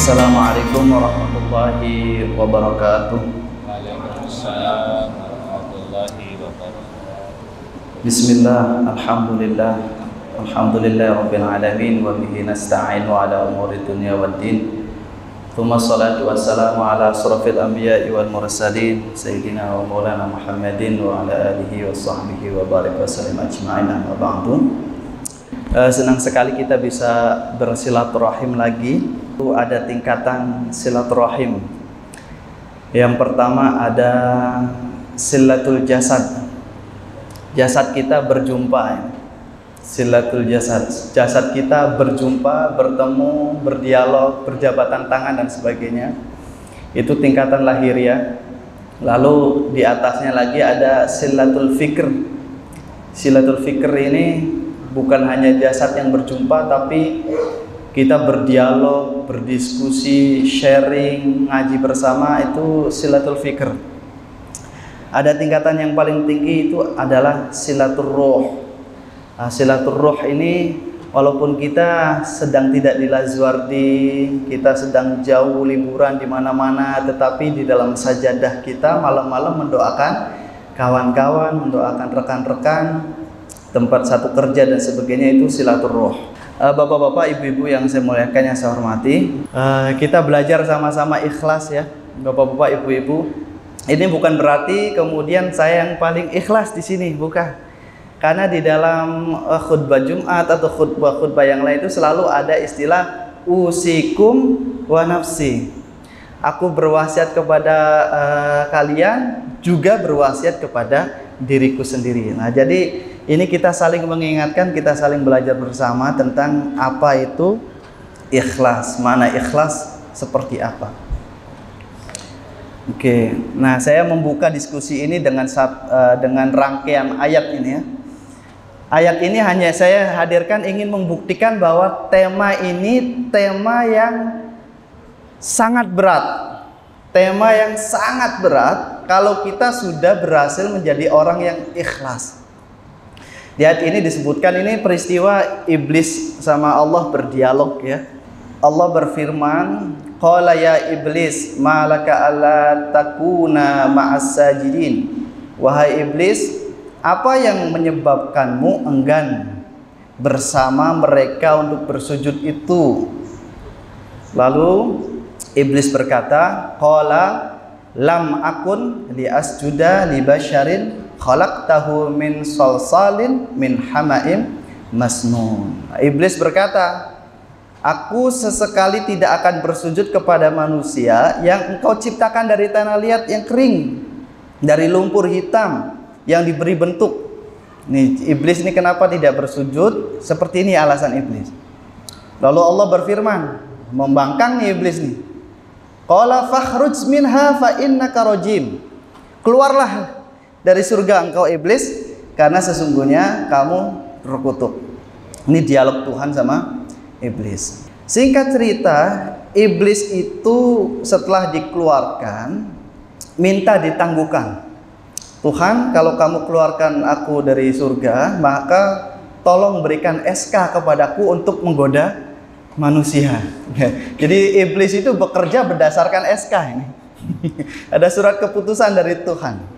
Assalamualaikum warahmatullahi wabarakatuh. Waalaikumsalam warahmatullahi wabarakatuh. Bismillah, alhamdulillah, alhamdulillah rabbil alamin, wa bihi nasta'inu ala umuri dunya waddin. Tsumma salatu wassalamu ala asrafil anbiya'i wal mursalin sayyidina wa maulana Muhammadin wa ala alihi wa sahbihi wa barik wa sallim ajma'in, amma ba'du. Senang sekali kita bisa bersilaturahim lagi. Ada tingkatan silaturahim. Yang pertama ada silatul jasad. Jasad kita berjumpa. Silatul jasad. Jasad kita berjumpa, bertemu, berdialog, berjabatan tangan dan sebagainya. Itu tingkatan lahiriah. Lalu di atasnya lagi ada silatul fikr. Silatul fikr ini bukan hanya jasad yang berjumpa, tapi kita berdialog, berdiskusi, sharing, ngaji bersama, itu silatul fikr. Ada tingkatan yang paling tinggi, itu adalah silatul ruh. Silatul ruh ini walaupun kita sedang tidak di Lazuardi, kita sedang jauh liburan di mana-mana, tetapi di dalam sajadah kita malam-malam mendoakan kawan-kawan, mendoakan rekan-rekan, tempat satu kerja dan sebagainya, itu silatul ruh. Bapak-bapak, ibu-ibu yang saya muliakan, yang saya hormati, kita belajar sama-sama ikhlas ya, bapak-bapak, ibu-ibu. Ini bukan berarti kemudian saya yang paling ikhlas di sini, bukan. Karena di dalam khutbah Jumat atau khutbah-khutbah yang lain itu selalu ada istilah usikum wa nafsi. Aku berwasiat kepada kalian, juga berwasiat kepada diriku sendiri. Nah, jadi ini kita saling mengingatkan, kita saling belajar bersama tentang apa itu ikhlas, mana ikhlas seperti apa. Oke, nah saya membuka diskusi ini dengan rangkaian ayat ini ya. Ayat ini hanya saya hadirkan ingin membuktikan bahwa tema ini tema yang sangat berat. Tema yang sangat berat kalau kita sudah berhasil menjadi orang yang ikhlas. Di ayat ini disebutkan, ini peristiwa iblis sama Allah berdialog ya. Allah berfirman, qala ya iblis ma laka alla takuna ma'as sajidin. Wahai iblis, apa yang menyebabkanmu enggan bersama mereka untuk bersujud itu? Lalu iblis berkata, qala lam akun li asjuda li basyarin khalaqtahu min salsalin min hama'im masnun. Iblis berkata, aku sesekali tidak akan bersujud kepada manusia yang engkau ciptakan dari tanah liat yang kering, dari lumpur hitam yang diberi bentuk. Nih, iblis ini kenapa tidak bersujud? Seperti ini alasan iblis. Lalu Allah berfirman, membangkang nih iblis nih. Qala fakhruj minha fa innaka rajim. Keluarlah dari surga engkau iblis, karena sesungguhnya kamu terkutuk. Ini dialog Tuhan sama iblis. Singkat cerita, iblis itu setelah dikeluarkan minta ditangguhkan. Tuhan, kalau kamu keluarkan aku dari surga, maka tolong berikan SK kepadaku untuk menggoda manusia. Jadi iblis itu bekerja berdasarkan SK ini. Ada surat keputusan dari Tuhan.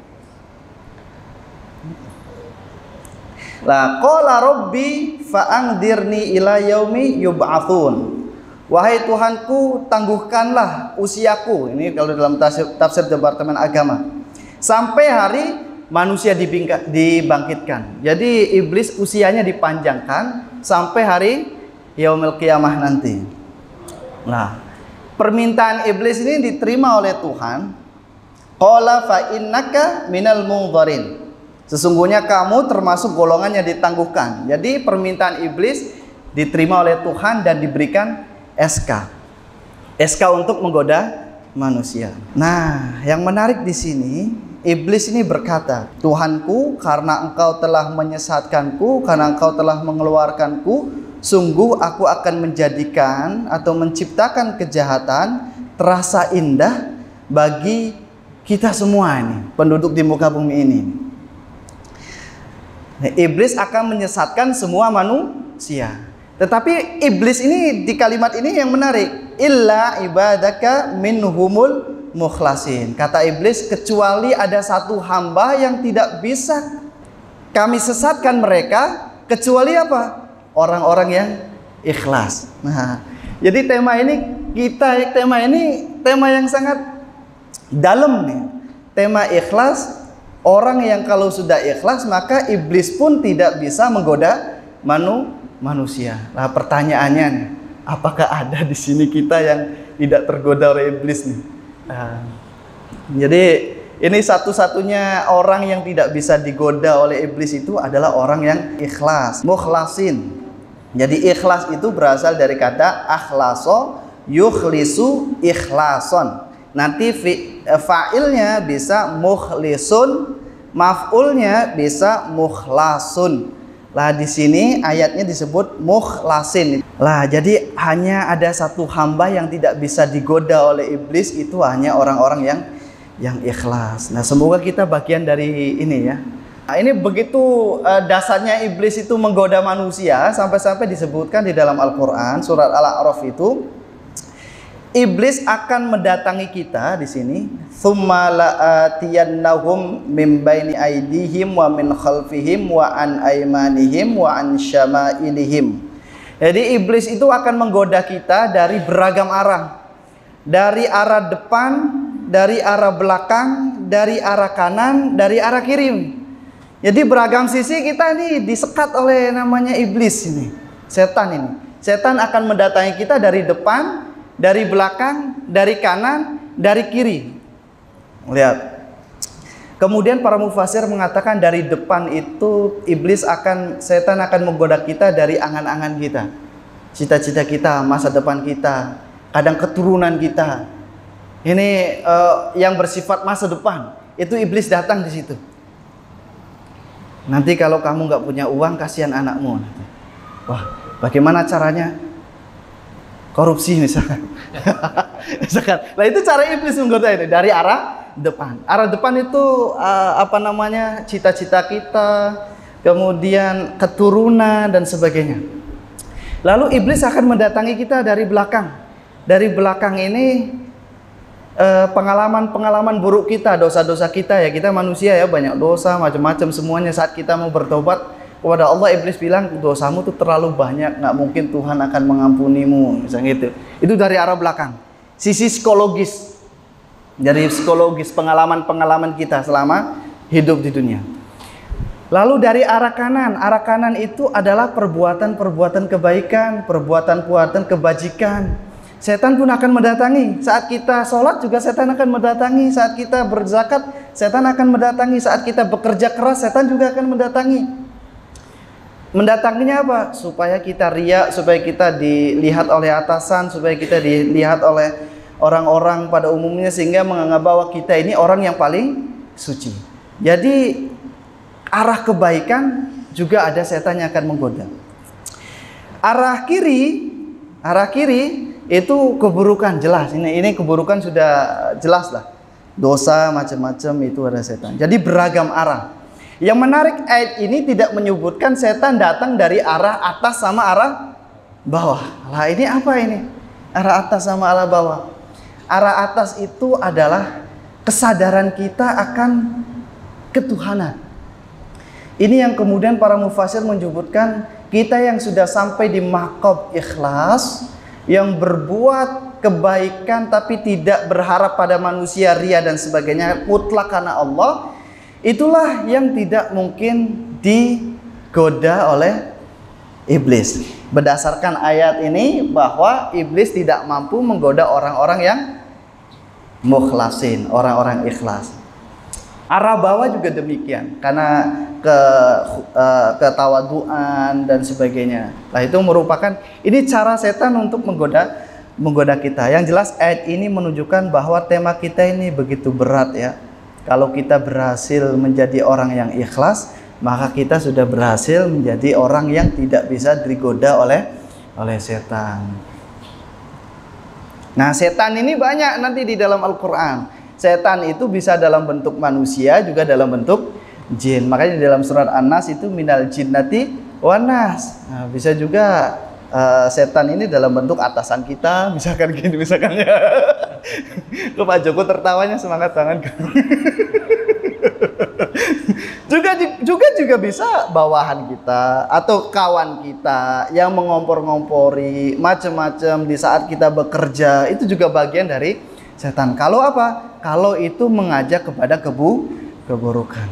La qala rabbi fa'angdirni ila yaumi yub'atsun. Wahai Tuhanku, tangguhkanlah usiaku. Ini kalau dalam tafsir Departemen Agama. Sampai hari manusia dibangkitkan. Jadi iblis usianya dipanjangkan sampai hari yaumil qiyamah nanti. Nah, permintaan iblis ini diterima oleh Tuhan. Qala fa innaka minal munzarin. Sesungguhnya kamu termasuk golongan yang ditangguhkan. Jadi permintaan iblis diterima oleh Tuhan dan diberikan SK. SK untuk menggoda manusia. Nah, yang menarik di sini, iblis ini berkata, Tuhanku, karena engkau telah menyesatkanku, karena engkau telah mengeluarkanku, sungguh aku akan menjadikan atau menciptakan kejahatan terasa indah bagi kita semua ini, penduduk di muka bumi ini. Iblis akan menyesatkan semua manusia. Tetapi iblis ini di kalimat ini yang menarik, illa ibadaka minhumul mukhlasin. Kata iblis, kecuali ada satu hamba yang tidak bisa kami sesatkan mereka, kecuali apa? Orang-orang yang ikhlas. Nah, jadi tema ini tema yang sangat dalam nih. Tema ikhlas, orang yang kalau sudah ikhlas maka iblis pun tidak bisa menggoda manusia. Nah, pertanyaannya nih, apakah ada di sini kita yang tidak tergoda oleh iblis nih? Nah, jadi ini satu-satunya orang yang tidak bisa digoda oleh iblis itu adalah orang yang ikhlas, mukhlasin. Jadi ikhlas itu berasal dari kata akhlaso yukhlisu ikhlason. Nanti fa'ilnya bisa mukhlisun, maf'ulnya bisa mukhlasun. Lah di sini ayatnya disebut mukhlasin. Lah jadi hanya ada satu hamba yang tidak bisa digoda oleh iblis, itu hanya orang-orang yang ikhlas. Nah, semoga kita bagian dari ini ya. Nah, ini begitu dasarnya iblis itu menggoda manusia, sampai-sampai disebutkan di dalam Al-Qur'an surat Al-A'raf itu iblis akan mendatangi kita di sini, tsumma la'atiyannahum min baini aydihim wa min khalfihim wa an aymanihim wa an syama'ilihim. Jadi iblis itu akan menggoda kita dari beragam arah. Dari arah depan, dari arah belakang, dari arah kanan, dari arah kiri. Jadi beragam sisi kita nih disekat oleh namanya iblis ini, setan ini. Setan akan mendatangi kita dari depan, dari belakang, dari kanan, dari kiri. Lihat. Kemudian para mufasir mengatakan dari depan itu setan akan menggoda kita dari angan-angan kita. Cita-cita kita, masa depan kita, kadang keturunan kita. Ini yang bersifat masa depan. Itu iblis datang di situ. Nanti kalau kamu nggak punya uang, kasihan anakmu. Wah, bagaimana caranya? Korupsi misalkan. Nah, itu cara iblis menggoda ini dari arah depan. Arah depan itu cita-cita kita, kemudian keturunan dan sebagainya. Lalu iblis akan mendatangi kita dari belakang. Dari belakang ini pengalaman buruk kita, dosa-dosa kita ya. Kita manusia ya, banyak dosa, macam-macam semuanya. Saat kita mau bertobat kepada Allah, iblis bilang dosamu tuh terlalu banyak, nggak mungkin Tuhan akan mengampunimu, misalnya gitu. Itu dari arah belakang. Sisi psikologis, dari psikologis pengalaman kita selama hidup di dunia. Lalu dari arah kanan itu adalah perbuatan-perbuatan kebaikan, perbuatan-perbuatan kebajikan. Setan pun akan mendatangi. Saat kita sholat juga setan akan mendatangi. Saat kita berzakat, setan akan mendatangi. Saat kita bekerja keras, setan juga akan mendatangi. Mendatanginya apa? Supaya kita riya, supaya kita dilihat oleh atasan, supaya kita dilihat oleh orang-orang pada umumnya, sehingga menganggap bahwa kita ini orang yang paling suci. Jadi arah kebaikan juga ada setan yang akan menggoda. Arah kiri itu keburukan jelas. Ini keburukan sudah jelas lah. Dosa macam-macam itu ada setan. Jadi beragam arah. Yang menarik, ayat ini tidak menyebutkan setan datang dari arah atas sama arah bawah. Lah ini apa ini? Arah atas sama arah bawah. Arah atas itu adalah kesadaran kita akan ketuhanan. Ini yang kemudian para mufasir menyebutkan kita yang sudah sampai di maqam ikhlas, yang berbuat kebaikan tapi tidak berharap pada manusia, ria dan sebagainya, mutlak karena Allah, itulah yang tidak mungkin digoda oleh iblis. Berdasarkan ayat ini bahwa iblis tidak mampu menggoda orang-orang yang mukhlasin, orang-orang ikhlas. Arah bawah juga demikian, karena ketawaduan dan sebagainya. Nah, itu merupakan ini cara setan untuk menggoda kita. Yang jelas ayat ini menunjukkan bahwa tema kita ini begitu berat ya. Kalau kita berhasil menjadi orang yang ikhlas, maka kita sudah berhasil menjadi orang yang tidak bisa digoda oleh setan. Nah, setan ini banyak nanti di dalam Al-Quran. Setan itu bisa dalam bentuk manusia, juga dalam bentuk jin. Makanya di dalam surat An-Nas itu minal jinnati wan nas. Nah, bisa juga setan ini dalam bentuk atasan kita, misalkan gini, misalkan ya. Kok Pak Joko tertawanya semangat banget. juga bisa bawahan kita atau kawan kita yang mengompor-ngompori macam-macam di saat kita bekerja, itu juga bagian dari setan. Kalau apa? Kalau itu mengajak kepada keburukan.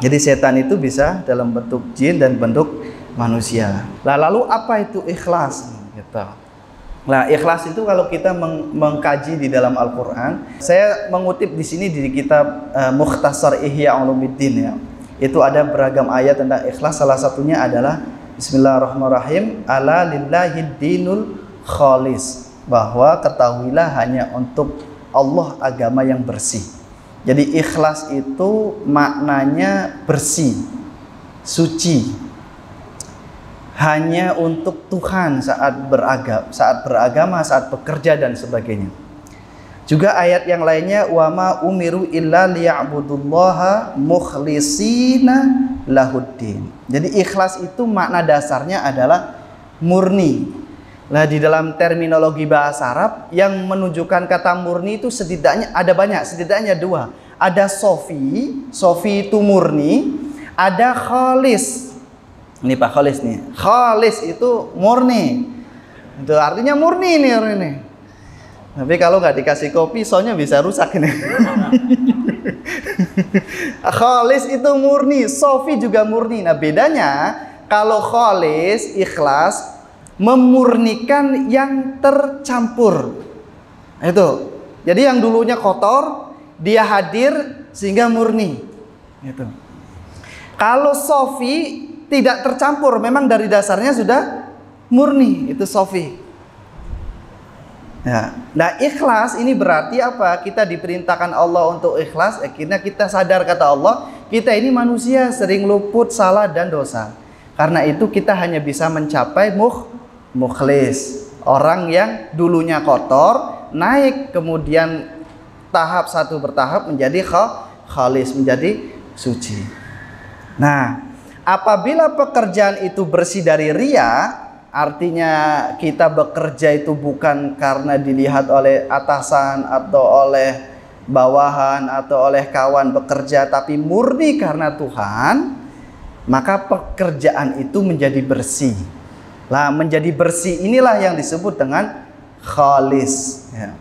Jadi setan itu bisa dalam bentuk jin dan bentuk manusia. Lalu apa itu ikhlas? Gitu. Nah, ikhlas itu kalau kita mengkaji di dalam Al-Quran, saya mengutip di sini di kitab Mukhtasar Ihya Ulumuddin ya. Itu ada beragam ayat tentang ikhlas. Salah satunya adalah Bismillahirrahmanirrahim. Ala lillahid dinul khalis. Bahwa ketahuilah hanya untuk Allah agama yang bersih. Jadi ikhlas itu maknanya bersih, suci, hanya untuk Tuhan saat beragama, saat bekerja dan sebagainya. Juga ayat yang lainnya, wa ma umiru illa liya'budullaha mukhlishina lahuddin. Jadi ikhlas itu makna dasarnya adalah murni. Nah, di dalam terminologi bahasa Arab yang menunjukkan kata murni itu setidaknya ada banyak, setidaknya dua. Ada sofi itu murni, ada khalis. Ini Pak Khalis nih. Khalis itu murni. Itu artinya murni nih. Tapi kalau nggak dikasih kopi, soalnya bisa rusak ini. Khalis itu murni, sofi juga murni. Nah, bedanya kalau khalis, ikhlas, memurnikan yang tercampur. Itu. Jadi yang dulunya kotor, dia hadir sehingga murni. Itu. Kalau sofi tidak tercampur, memang dari dasarnya sudah murni, itu sofi. Ya. Nah, ikhlas ini berarti apa? Kita diperintahkan Allah untuk ikhlas. Akhirnya kita sadar, kata Allah, kita ini manusia sering luput salah dan dosa. Karena itu kita hanya bisa mencapai mukhlis, orang yang dulunya kotor, naik kemudian tahap satu bertahap menjadi khalis, menjadi suci. Nah, apabila pekerjaan itu bersih dari riya, artinya kita bekerja itu bukan karena dilihat oleh atasan atau oleh bawahan atau oleh kawan bekerja, tapi murni karena Tuhan, maka pekerjaan itu menjadi bersih. Lah, menjadi bersih inilah yang disebut dengan khalis. Ya.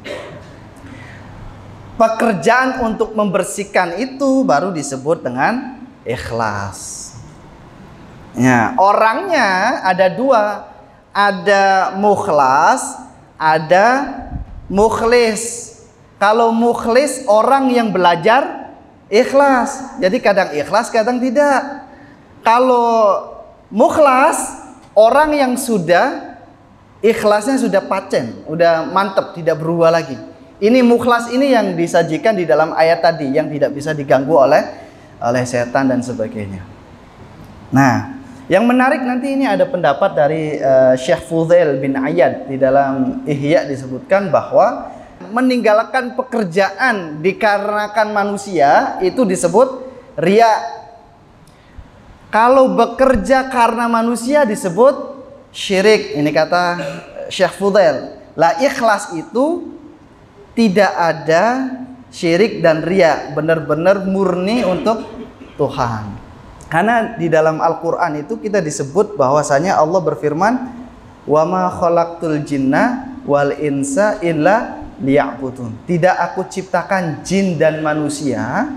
Pekerjaan untuk membersihkan itu baru disebut dengan ikhlas. Ya, orangnya ada dua. Ada mukhlas, ada mukhlis. Kalau mukhlis orang yang belajar ikhlas. Jadi kadang ikhlas, kadang tidak. Kalau mukhlas, orang yang sudah ikhlasnya sudah paten, udah mantap, tidak berubah lagi. Ini mukhlas ini yang disajikan di dalam ayat tadi, yang tidak bisa diganggu oleh setan dan sebagainya. Nah, yang menarik nanti ini ada pendapat dari Syekh Fudail bin Ayyad. Di dalam Ihya disebutkan bahwa meninggalkan pekerjaan dikarenakan manusia itu disebut riya. Kalau bekerja karena manusia disebut syirik. Ini kata Syekh Fudail. Lah, ikhlas itu tidak ada syirik dan riya, benar-benar murni untuk Tuhan. Karena di dalam Al-Quran itu kita disebut bahwasanya Allah berfirman, wa ma khalaqtul jinna wal insa illa liya'budun. Tidak aku ciptakan jin dan manusia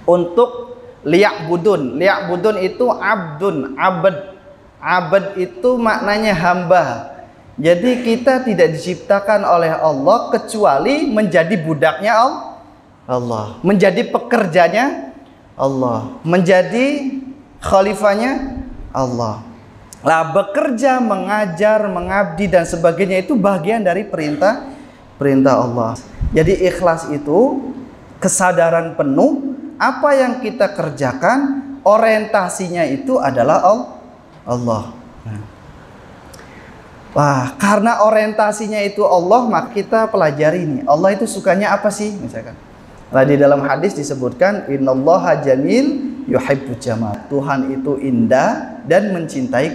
untuk liya'budun. Liya'budun itu abdun, abad itu maknanya hamba. Jadi kita tidak diciptakan oleh Allah kecuali menjadi budaknya Allah, menjadi pekerjanya Allah, menjadi khalifahnya Allah. Lah, bekerja, mengajar, mengabdi dan sebagainya itu bagian dari perintah Allah. Jadi ikhlas itu kesadaran penuh apa yang kita kerjakan orientasinya itu adalah Allah. Wah, karena orientasinya itu Allah, maka kita pelajari ini. Allah itu sukanya apa sih, misalkan. Nah, di dalam hadis disebutkan innallaha jamil yuhibbul jamal. Tuhan itu indah dan mencintai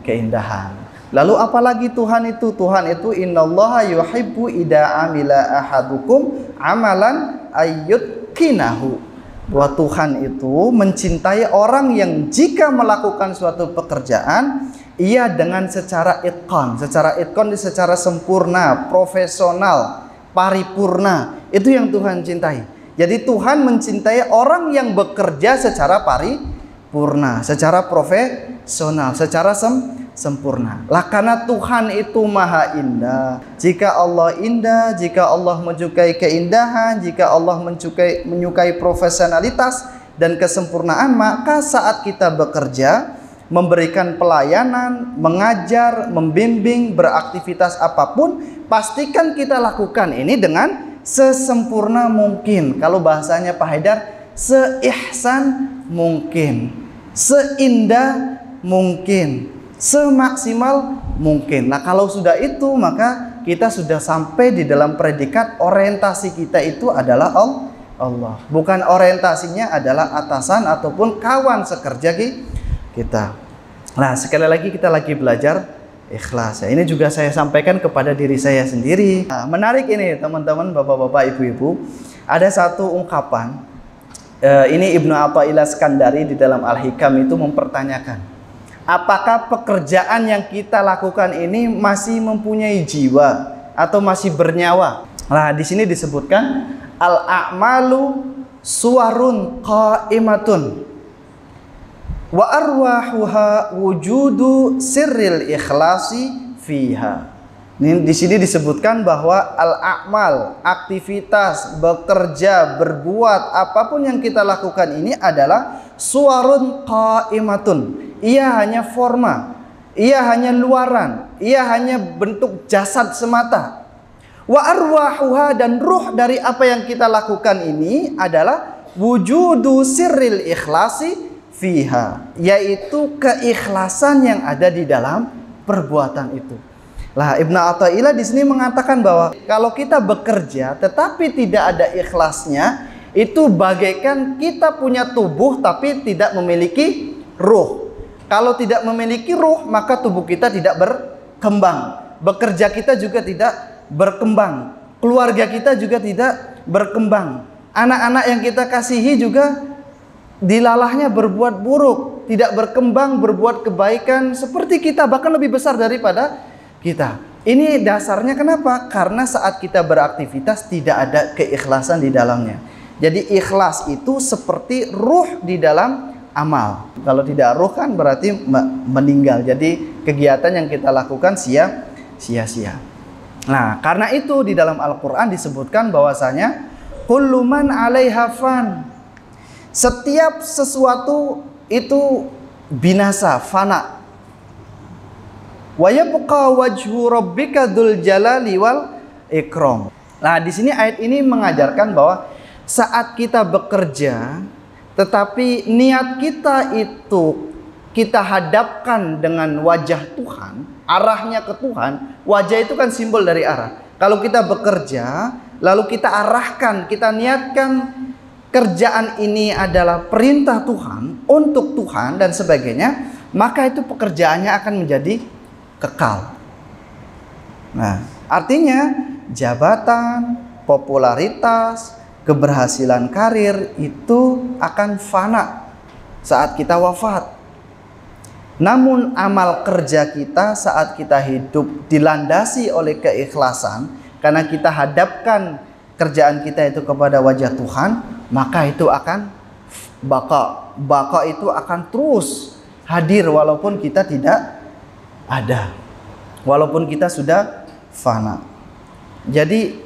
keindahan. Lalu apalagi Tuhan itu? Tuhan itu innallaha yuhibbu idza amila ahadukum amalan ayyutqinahu. Bahwa Tuhan itu mencintai orang yang jika melakukan suatu pekerjaan ia dengan secara itqan. Secara itqan secara sempurna, profesional, paripurna. Itu yang Tuhan cintai. Jadi Tuhan mencintai orang yang bekerja secara paripurna, secara profesional, secara sempurna. Lah karena Tuhan itu maha indah. Jika Allah indah, jika Allah menyukai keindahan, jika Allah menyukai profesionalitas dan kesempurnaan, maka saat kita bekerja, memberikan pelayanan, mengajar, membimbing, beraktivitas apapun, pastikan kita lakukan ini dengan sesempurna mungkin. Kalau bahasanya Pak Haidar, seihsan mungkin, seindah mungkin, semaksimal mungkin. Nah kalau sudah itu, maka kita sudah sampai di dalam predikat orientasi kita itu adalah Allah. Bukan orientasinya adalah atasan ataupun kawan sekerja kita. Nah sekali lagi kita lagi belajar ikhlas. Ini juga saya sampaikan kepada diri saya sendiri. Nah, menarik ini teman-teman, bapak-bapak, ibu-ibu. Ada satu ungkapan. Ini Ibnu Athaillah Skandari di dalam Al-Hikam itu mempertanyakan, apakah pekerjaan yang kita lakukan ini masih mempunyai jiwa atau masih bernyawa? Nah, di sini disebutkan al-a'malu suwarun qa'imatun wa arwahuha wujudu sirril ikhlasi fiha. Ini di sini disebutkan bahwa al-a'mal, aktivitas, bekerja, berbuat, apapun yang kita lakukan ini adalah suwarun qa'imatun. Ia hanya forma, ia hanya luaran, ia hanya bentuk jasad semata. Wa arwahuha, dan ruh dari apa yang kita lakukan ini adalah wujudu sirril ikhlasi fiha, yaitu keikhlasan yang ada di dalam perbuatan itu. Lah Ibnu Athaillah di sini mengatakan bahwa kalau kita bekerja tetapi tidak ada ikhlasnya, itu bagaikan kita punya tubuh tapi tidak memiliki ruh. Kalau tidak memiliki ruh, maka tubuh kita tidak berkembang. Bekerja kita juga tidak berkembang. Keluarga kita juga tidak berkembang. Anak-anak yang kita kasihi juga dilalahnya berbuat buruk, tidak berkembang, berbuat kebaikan seperti kita, bahkan lebih besar daripada kita. Ini dasarnya kenapa? Karena saat kita beraktivitas tidak ada keikhlasan di dalamnya. Jadi ikhlas itu seperti ruh di dalam amal. Kalau tidak ruh kan berarti meninggal. Jadi kegiatan yang kita lakukan sia-sia. Nah, karena itu di dalam Al-Qur'an disebutkan bahwasanya kullu man 'alaiha fan. Setiap sesuatu itu binasa, fana. Wa yabqa wajhu rabbika dzul jalali wal ikram. Nah, di sini ayat ini mengajarkan bahwa saat kita bekerja tetapi niat kita itu kita hadapkan dengan wajah Tuhan, arahnya ke Tuhan. Wajah itu kan simbol dari arah. Kalau kita bekerja, lalu kita arahkan, kita niatkan kerjaan ini adalah perintah Tuhan, untuk Tuhan dan sebagainya, maka itu pekerjaannya akan menjadi kekal. Nah, artinya jabatan, popularitas, keberhasilan karir itu akan fana saat kita wafat. Namun amal kerja kita saat kita hidup dilandasi oleh keikhlasan, karena kita hadapkan kerjaan kita itu kepada wajah Tuhan, maka itu akan baka itu akan terus hadir walaupun kita tidak ada, walaupun kita sudah fana. Jadi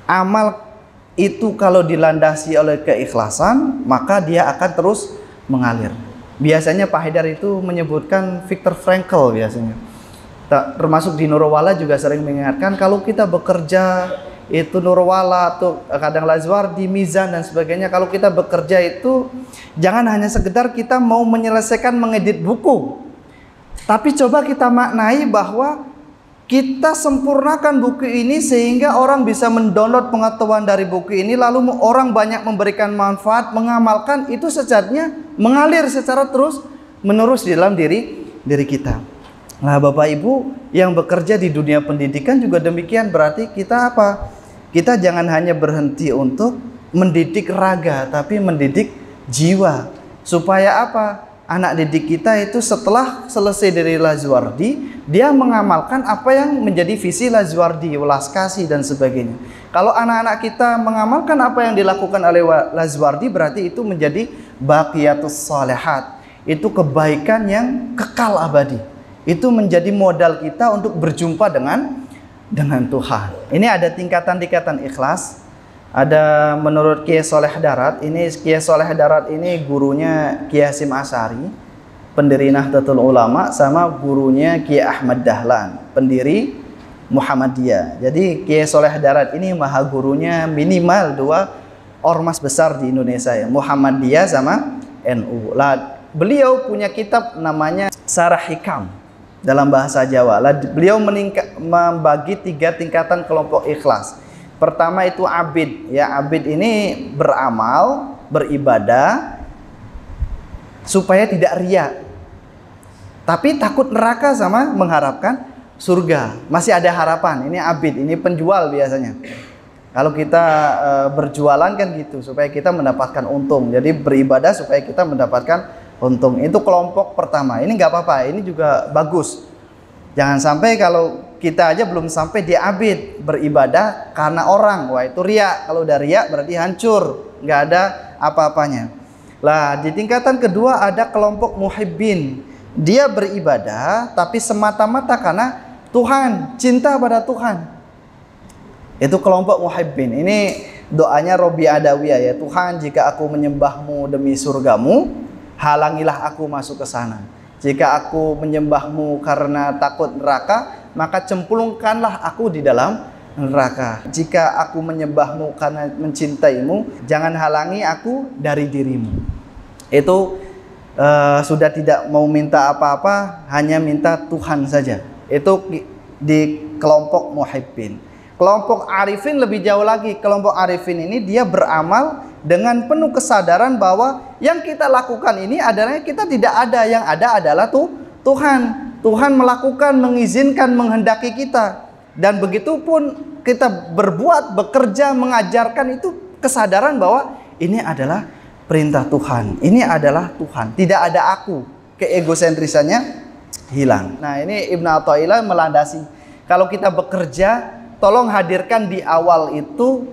amal itu kalau dilandasi oleh keikhlasan, maka dia akan terus mengalir. Biasanya Pak Haidar itu menyebutkan Viktor Frankl biasanya. Termasuk di Nurwala juga sering mengingatkan kalau kita bekerja itu Nurwala atau kadang Lazwardi, Mizan dan sebagainya. Kalau kita bekerja itu jangan hanya sekedar kita mau menyelesaikan mengedit buku, tapi coba kita maknai bahwa kita sempurnakan buku ini sehingga orang bisa mendownload pengetahuan dari buku ini, lalu orang banyak memberikan manfaat, mengamalkan, itu sejatinya mengalir secara terus menerus di dalam diri kita. Nah, Bapak Ibu yang bekerja di dunia pendidikan juga demikian, berarti kita apa? Kita jangan hanya berhenti untuk mendidik raga, tapi mendidik jiwa. Supaya apa? Anak didik kita itu setelah selesai dari Lazuardi, dia mengamalkan apa yang menjadi visi Lazuardi, welas kasih dan sebagainya. Kalau anak-anak kita mengamalkan apa yang dilakukan oleh Lazuardi, berarti itu menjadi baqiyatus shalihat. Itu kebaikan yang kekal abadi. Itu menjadi modal kita untuk berjumpa dengan Tuhan. Ini ada tingkatan-tingkatan ikhlas. Ada menurut Kiai Soleh Darat, Kiai Soleh Darat ini gurunya Kiai Hasyim Asy'ari, pendiri Nahdlatul Ulama, sama gurunya Kiai Ahmad Dahlan, pendiri Muhammadiyah. Jadi Kiai Soleh Darat ini maha gurunya minimal 2 ormas besar di Indonesia ya, Muhammadiyah sama NU. Lah, beliau punya kitab namanya Sarah Hikam dalam bahasa Jawa. Lah, beliau membagi 3 tingkatan kelompok ikhlas. Pertama itu abid, ya abid ini beramal, beribadah supaya tidak riya, tapi takut neraka sama mengharapkan surga. Masih ada harapan. Ini abid, ini penjual biasanya. Kalau kita berjualan kan gitu, supaya kita mendapatkan untung. Jadi beribadah supaya kita mendapatkan untung. Itu kelompok pertama. Ini nggak apa-apa, ini juga bagus. Jangan sampai kalau kita aja belum sampai di abid, beribadah karena orang, wah itu riya. Kalau udah riya berarti hancur, nggak ada apa-apanya. Lah, di tingkatan kedua ada kelompok muhibbin. Dia beribadah tapi semata-mata karena Tuhan, cinta pada Tuhan. Itu kelompok muhibbin. Ini doanya Robi Adawiyah ya. Tuhan, jika aku menyembahmu demi surgamu, halangilah aku masuk ke sana. Jika aku menyembahmu karena takut neraka, maka cemplungkanlah aku di dalam neraka. Jika aku menyembahmu karena mencintaimu, jangan halangi aku dari dirimu. Itu sudah tidak mau minta apa-apa, hanya minta Tuhan saja. Itu di kelompok muhibbin. Kelompok arifin lebih jauh lagi. Kelompok arifin ini dia beramal dengan penuh kesadaran bahwa yang kita lakukan ini adalah kita tidak ada, yang ada adalah Tuhan. Tuhan melakukan, mengizinkan, menghendaki kita. Dan begitu pun kita berbuat, bekerja, mengajarkan, itu kesadaran bahwa ini adalah perintah Tuhan. Ini adalah Tuhan. Tidak ada aku. Keegosentrisannya hilang. Nah, ini Ibnu Athaillah melandasi. Kalau kita bekerja, tolong hadirkan di awal itu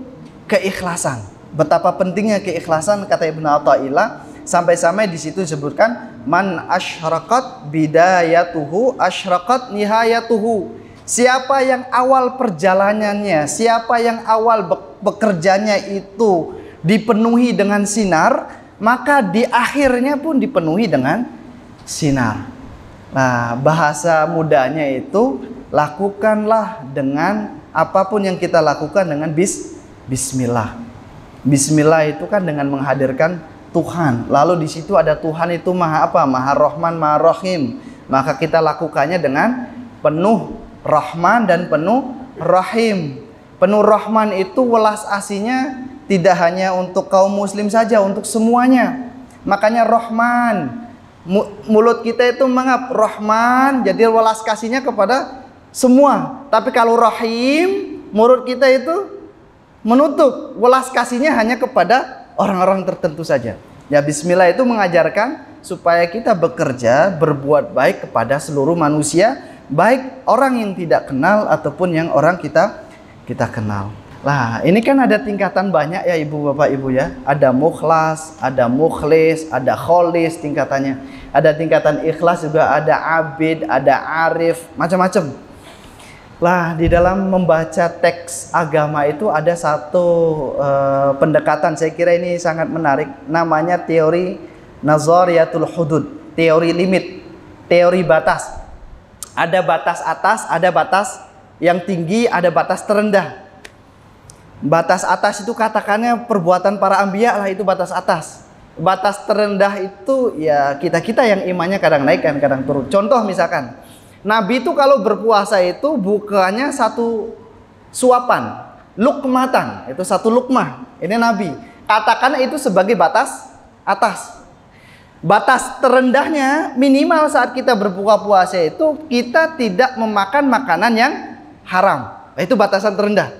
keikhlasan. Betapa pentingnya keikhlasan, kata Ibnu Athaillah. Sampai-sampai di situ disebutkan man asyraqat bidayatuhu asyraqat nihayatuhu. Siapa yang awal perjalanannya, siapa yang awal bekerjanya itu dipenuhi dengan sinar, maka di akhirnya pun dipenuhi dengan sinar. Nah, bahasa mudanya itu lakukanlah dengan apapun yang kita lakukan dengan bismillah. Bismillah itu kan dengan menghadirkan Tuhan. Lalu di situ ada Tuhan itu maha apa? Maha Rahman, maha Rahim. Maka kita lakukannya dengan penuh Rahman dan penuh Rahim. Penuh Rahman itu welas asihnya tidak hanya untuk kaum muslim saja, untuk semuanya. Makanya Rahman, mulut kita itu mengap Rahman, jadi welas kasihnya kepada semua. Tapi kalau Rahim, mulut kita itu menutup, welas kasihnya hanya kepada orang-orang tertentu saja. Ya, bismillah itu mengajarkan supaya kita bekerja, berbuat baik kepada seluruh manusia, baik orang yang tidak kenal ataupun yang orang kita kenal. Lah, ini kan ada tingkatan banyak ya Ibu Bapak Ibu ya. Ada mukhlas, ada mukhlis, ada kholis tingkatannya. Ada tingkatan ikhlas juga, ada abid, ada arif, macam-macam. Lah, di dalam membaca teks agama itu ada satu pendekatan, saya kira ini sangat menarik, namanya teori nazariyatul hudud, teori limit, teori batas. Ada batas atas, ada batas yang tinggi, ada batas terendah. Batas atas itu katakannya perbuatan para anbiya lah, itu batas atas. Batas terendah itu ya kita-kita yang imannya kadang naik kan, kadang turun. Contoh misalkan, Nabi itu kalau berpuasa itu bukannya satu suapan, lukmatan, itu satu lukmah. Ini Nabi. Katakan itu sebagai batas atas. Batas terendahnya minimal saat kita berbuka puasa itu kita tidak memakan makanan yang haram. Itu batasan terendah.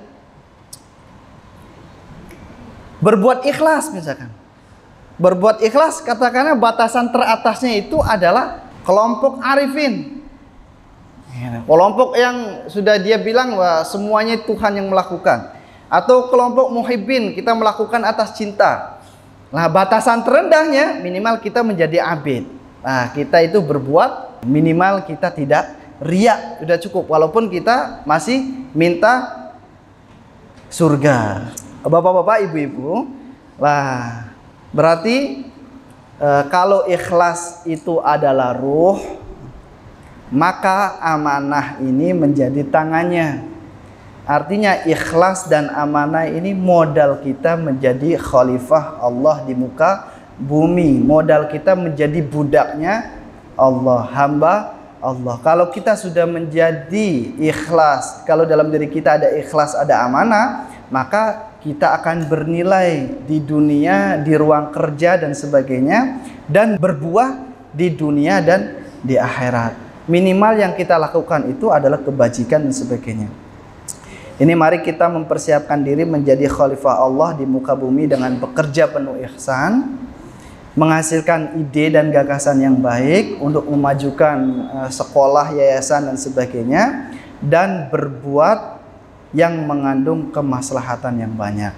Berbuat ikhlas misalkan. Berbuat ikhlas katakanlah batasan teratasnya itu adalah kelompok arifin. Kelompok yang sudah dia bilang bahwa semuanya Tuhan yang melakukan. Atau kelompok muhibbin, kita melakukan atas cinta. Nah, batasan terendahnya minimal kita menjadi abid. Nah, kita itu berbuat minimal kita tidak riya, sudah cukup. Walaupun kita masih minta surga. Bapak-bapak, ibu-ibu, lah berarti kalau ikhlas itu adalah ruh, maka amanah ini menjadi tangannya. Artinya ikhlas dan amanah ini modal kita menjadi khalifah Allah di muka bumi. Modal kita menjadi budaknya Allah, hamba Allah. Kalau kita sudah menjadi ikhlas, kalau dalam diri kita ada ikhlas, ada amanah, maka kita akan bernilai di dunia, di ruang kerja dan sebagainya, dan berbuah di dunia dan di akhirat. Minimal yang kita lakukan itu adalah kebajikan dan sebagainya. Ini mari kita mempersiapkan diri menjadi khalifah Allah di muka bumi dengan bekerja penuh ihsan, menghasilkan ide dan gagasan yang baik untuk memajukan sekolah, yayasan dan sebagainya, dan berbuat yang mengandung kemaslahatan yang banyak.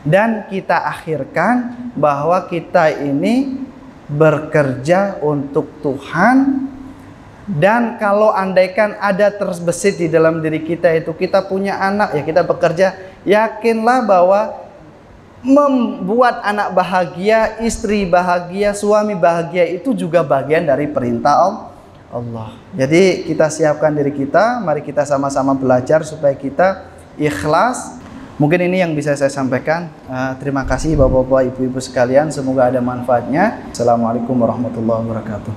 Dan kita akhirkan bahwa kita ini bekerja untuk Tuhan. Dan kalau andaikan ada terbesit di dalam diri kita itu kita punya anak, ya kita bekerja, yakinlah bahwa membuat anak bahagia, istri bahagia, suami bahagia itu juga bagian dari perintah Allah. Jadi kita siapkan diri kita, mari kita sama-sama belajar supaya kita ikhlas. Mungkin ini yang bisa saya sampaikan. Terima kasih bapak-bapak, ibu-ibu sekalian, semoga ada manfaatnya. Assalamualaikum warahmatullahi wabarakatuh.